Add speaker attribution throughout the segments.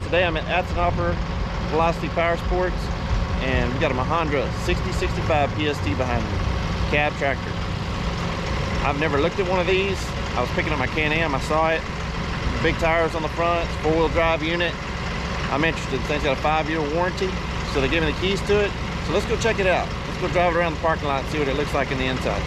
Speaker 1: Today I'm at Velocity Powersports, and we got a Mahindra 6065 PST behind me, cab tractor. I've never looked at one of these. I was picking up my Can-Am, I saw it. Big tires on the front, it's 4-wheel drive unit. I'm interested. This thing's got a 5-year warranty, so they gave me the keys to it. So let's go check it out. Let's go drive it around the parking lot and see what it looks like in the inside.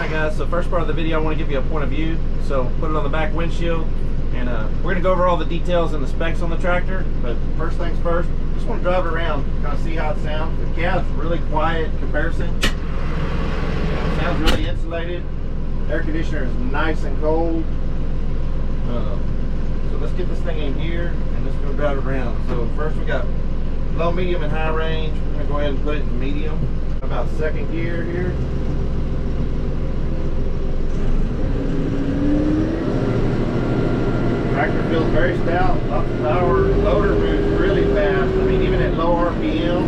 Speaker 1: Guys, so first part of the video I want to give you a point of view, so put it on the back windshield, and we're going to go over all the details and the specs on the tractor. But first things first, just want to drive it around, kind of see how it sounds. The cab's really quiet in comparison. It sounds really insulated. Air conditioner is nice and cold. So let's get this thing in here and let's go drive it around. So first we got low, medium, and high range. We're going to go ahead and put it in medium. About second gear here. Tractor feels very stout, lots of power. Loader moves really fast. I mean, even at low RPM,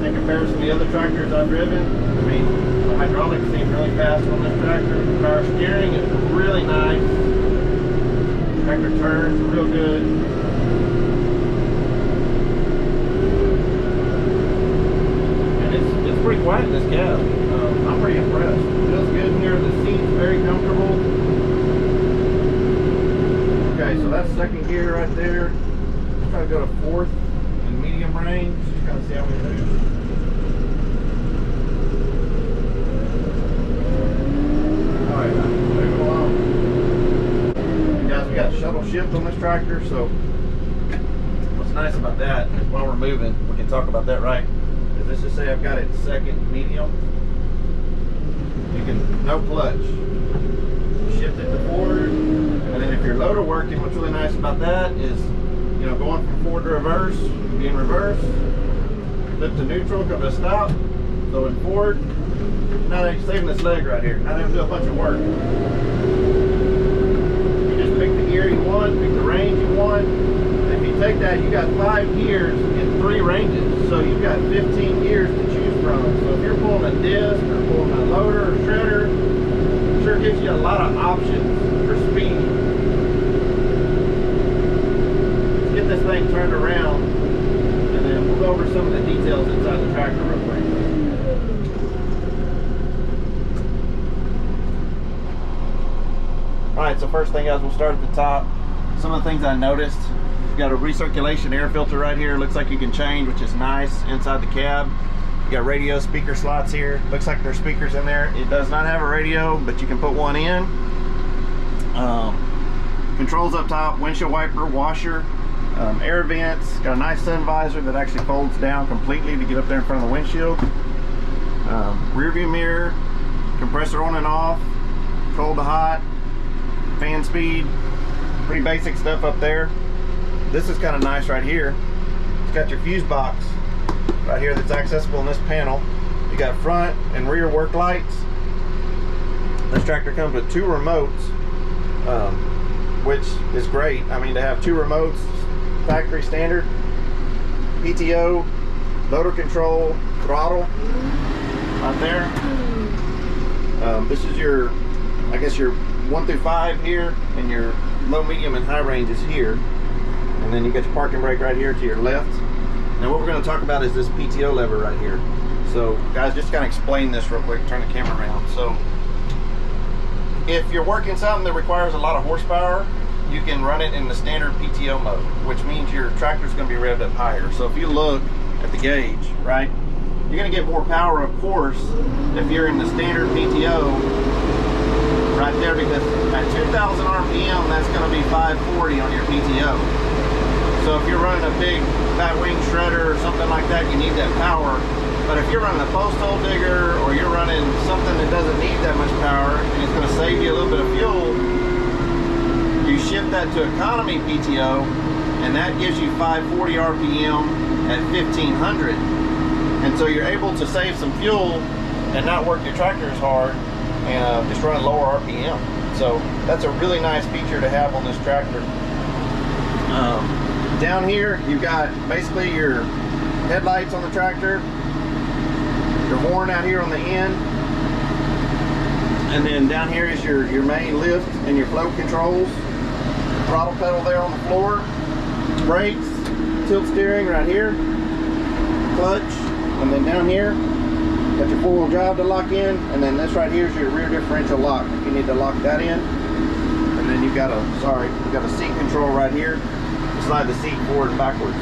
Speaker 1: in comparison to the other tractors I've driven, I mean, the hydraulics seem really fast on this tractor. The power steering is really nice. Tractor turns real good. And it's pretty quiet in this cab. I'm pretty impressed. It feels good in here. The seat's very comfortable. Okay, so that's second gear right there. Let's try to go to fourth in medium range. Just kind of see how we do. Alright, move along. And guys, we got shuttle shift on this tractor, so what's nice about that, while we're moving, we can talk about that, right? Is let's just say I've got it second medium. You can, no clutch. Shift it to forward. And then if your loader working, what's really nice about that is, you know, going from forward to reverse, be in reverse, flip to neutral, come to a stop, going forward. Now they're saving this leg right here. Now they have to do a bunch of work. You just pick the gear you want, pick the range you want. And if you take that, you got 5 gears in 3 ranges. So you've got 15 gears to choose from. So if you're pulling a disc or pulling a loader or shredder, it sure gives you a lot of options for speed. Get this thing turned around, and then we'll go over some of the details inside the tractor real quick. Alright, so first thing, guys, we'll start at the top. Some of the things I noticed, you've got a recirculation air filter right here. Looks like you can change, which is nice, inside the cab. You got radio speaker slots here. Looks like there's speakers in there. It does not have a radio, but you can put one in. Controls up top, windshield wiper, washer, air vents. Got a nice sun visor that actually folds down completely to get up there in front of the windshield. Rear view mirror, compressor on and off, cold to hot, fan speed. Pretty basic stuff up there. This is kind of nice right here. It's got your fuse box right here that's accessible in this panel. You got front and rear work lights. This tractor comes with 2 remotes, which is great. I mean, to have 2 remotes, factory standard, PTO, motor control, throttle, right there. This is your, I guess your 1 through 5 here, and your low, medium, and high range is here. And then you got your parking brake right here to your left. And what we're going to talk about is this PTO lever right here. So guys, just kind of explain this real quick, turn the camera around. So if you're working something that requires a lot of horsepower, you can run it in the standard PTO mode, which means your tractor's going to be revved up higher. So if you look at the gauge, right, you're going to get more power, of course, if you're in the standard PTO right there, because at 2,000 RPM, that's going to be 540 on your PTO. So if you're running a big fat wing shredder or something like that, you need that power. But if you're running a post hole digger, or you're running something that doesn't need that much power, and it's going to save you a little bit of fuel, you shift that to economy PTO, and that gives you 540 RPM at 1500. And so you're able to save some fuel and not work your tractor as hard, and just run lower RPM. So that's a really nice feature to have on this tractor. Down here you've got basically your headlights on the tractor, your horn out here on the end, and then down here is your main lift and your float controls. Throttle pedal there on the floor, brakes, tilt steering right here, clutch, and then down here got your four-wheel drive to lock in, and then this right here is your rear differential lock if you need to lock that in. And then you've got a seat control right here. Slide the seat forward and backwards.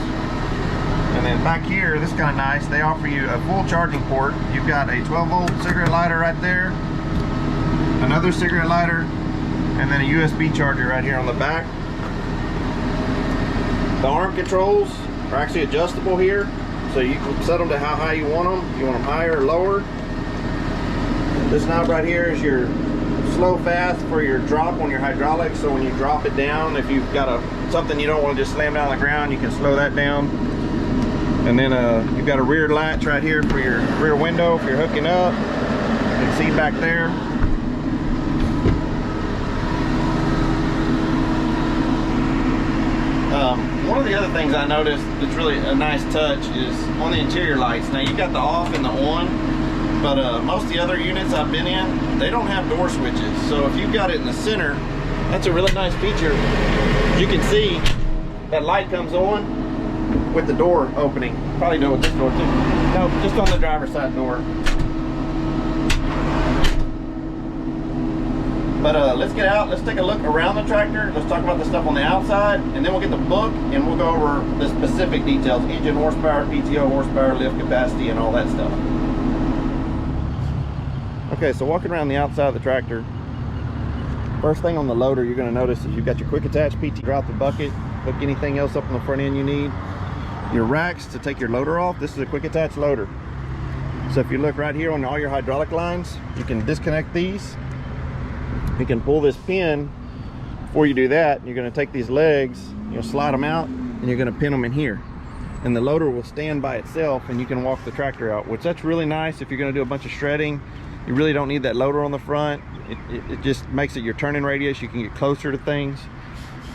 Speaker 1: And then back here, this is kind of nice, they offer you a full charging port. You've got a 12-volt cigarette lighter right there, another cigarette lighter, and then a USB charger right here on the back. The arm controls are actually adjustable here, so you can set them to how high you want them. You want them higher or lower. This knob right here is your slow fast for your drop on your hydraulics, so when you drop it down, if you've got something you don't want to just slam down on the ground, you can slow that down. And then you've got a rear latch right here for your rear window if you're hooking up. You can see back there. One of the other things I noticed that's really a nice touch is on the interior lights. Now you've got the off and the on, but most of the other units I've been in, they don't have door switches. So if you've got it in the center, that's a really nice feature. You can see that light comes on with the door opening. Probably do it with this door too. No, just on the driver's side door. But let's get out, let's take a look around the tractor. Let's talk about the stuff on the outside, and then we'll get the book and we'll go over the specific details: engine horsepower, PTO horsepower, lift capacity, and all that stuff. Okay, so walking around the outside of the tractor, first thing on the loader you're going to notice is you've got your quick attach PT, drop the bucket, hook anything else up on the front end you need. Your racks to take your loader off. This is a quick attach loader. So if you look right here on all your hydraulic lines, you can disconnect these. You can pull this pin. Before you do that, you're going to take these legs, you'll slide them out, and you're going to pin them in here. And the loader will stand by itself, and you can walk the tractor out, which that's really nice if you're going to do a bunch of shredding. You really don't need that loader on the front. It just makes it your turning radius. You can get closer to things.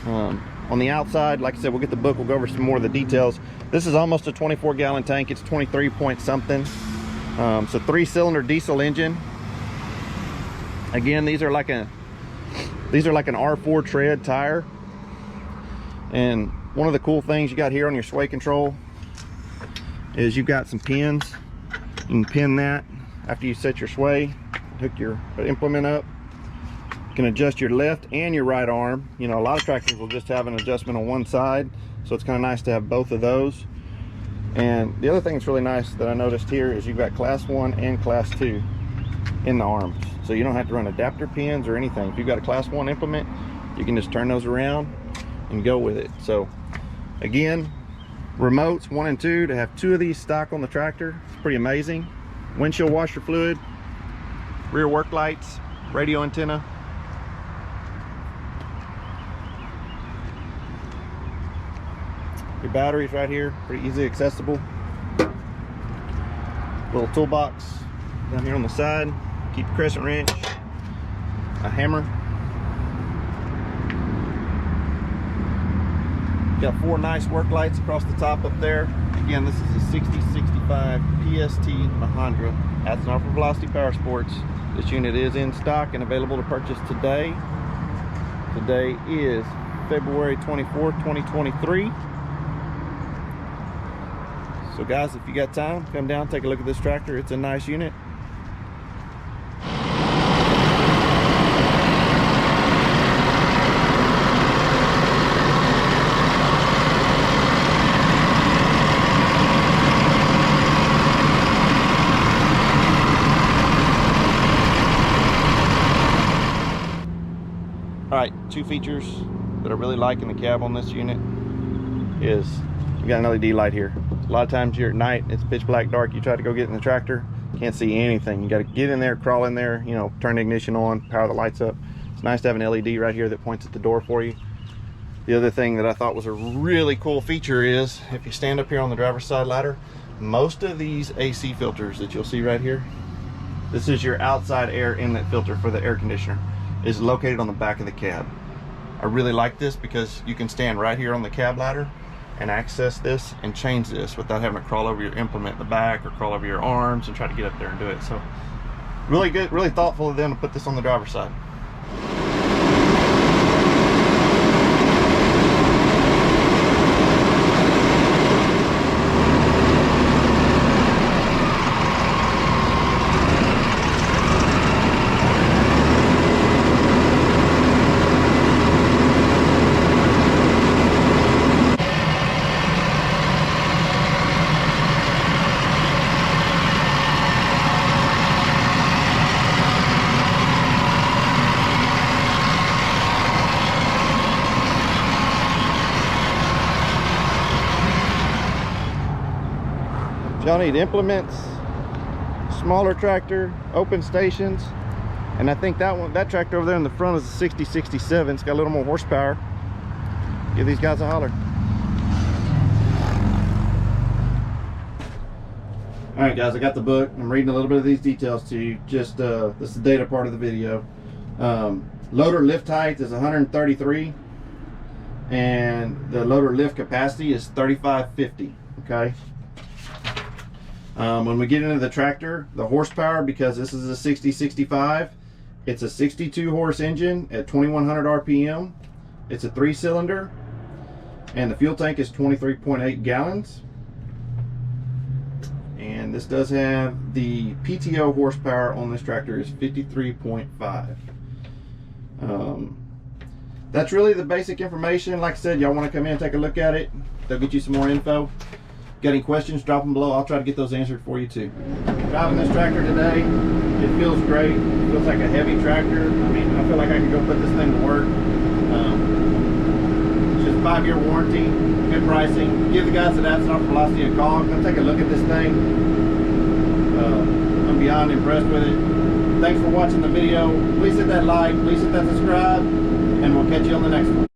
Speaker 1: On the outside, like I said, we'll get the book, we'll go over some more of the details. This is almost a 24-gallon tank. It's 23 point something. So 3-cylinder diesel engine. Again, these are like an R4 tread tire. And one of the cool things you got here on your sway control is you've got some pins. You can pin that after you set your sway, hook your implement up. You can adjust your left and your right arm. You know, a lot of tractors will just have an adjustment on one side, so it's kind of nice to have both of those. And the other thing that's really nice that I noticed here is you've got class 1 and class 2 in the arms, so you don't have to run adapter pins or anything. If you've got a class 1 implement, you can just turn those around and go with it. So again, remotes 1 and 2, to have 2 of these stock on the tractor, it's pretty amazing. Windshield washer fluid, rear work lights, radio antenna. Your batteries right here, pretty easily accessible. Little toolbox down here on the side. Keep a crescent wrench, a hammer. Got 4 nice work lights across the top up there. Again, this is a 6065 PST Mahindra. That's an offer from Velocity Powersports. This unit is in stock and available to purchase today. Today is February 24th, 2023. So guys, if you got time, come down, take a look at this tractor. It's a nice unit. Alright, 2 features that I really like in the cab on this unit is you got an LED light here. A lot of times you're at night, it's pitch black dark, you try to go get in the tractor, can't see anything. You got to get in there, crawl in there, you know, turn the ignition on, power the lights up. It's nice to have an LED right here that points at the door for you. The other thing that I thought was a really cool feature is if you stand up here on the driver's side ladder, most of these AC filters that you'll see right here, this is your outside air inlet filter for the air conditioner, is located on the back of the cab. I really like this because you can stand right here on the cab ladder and access this and change this without having to crawl over your implement in the back or crawl over your arms and try to get up there and do it. So really good, really thoughtful of them to put this on the driver's side. Y'all need implements, smaller tractor, open stations, and I think that tractor over there in the front is a 6067. It's got a little more horsepower. Give these guys a holler. All right, guys, I got the book. I'm reading a little bit of these details to you. Just this is the data part of the video. Loader lift height is 133, and the loader lift capacity is 3550. Okay. When we get into the tractor, the horsepower, because this is a 6065, it's a 62 horse engine at 2100 RPM. It's a 3-cylinder, and the fuel tank is 23.8 gallons. And this does have the PTO horsepower on this tractor is 53.5. That's really the basic information. Like I said, y'all want to come in and take a look at it, they'll get you some more info. Got any questions, drop them below. I'll try to get those answered for you too. Driving this tractor today, it feels great. It feels like a heavy tractor. I mean, I feel like I can go put this thing to work. It's just 5-year warranty, good pricing. Give the guys at Velocity a call. Come take a look at this thing. I'm beyond impressed with it. Thanks for watching the video. Please hit that like, please hit that subscribe, and we'll catch you on the next one.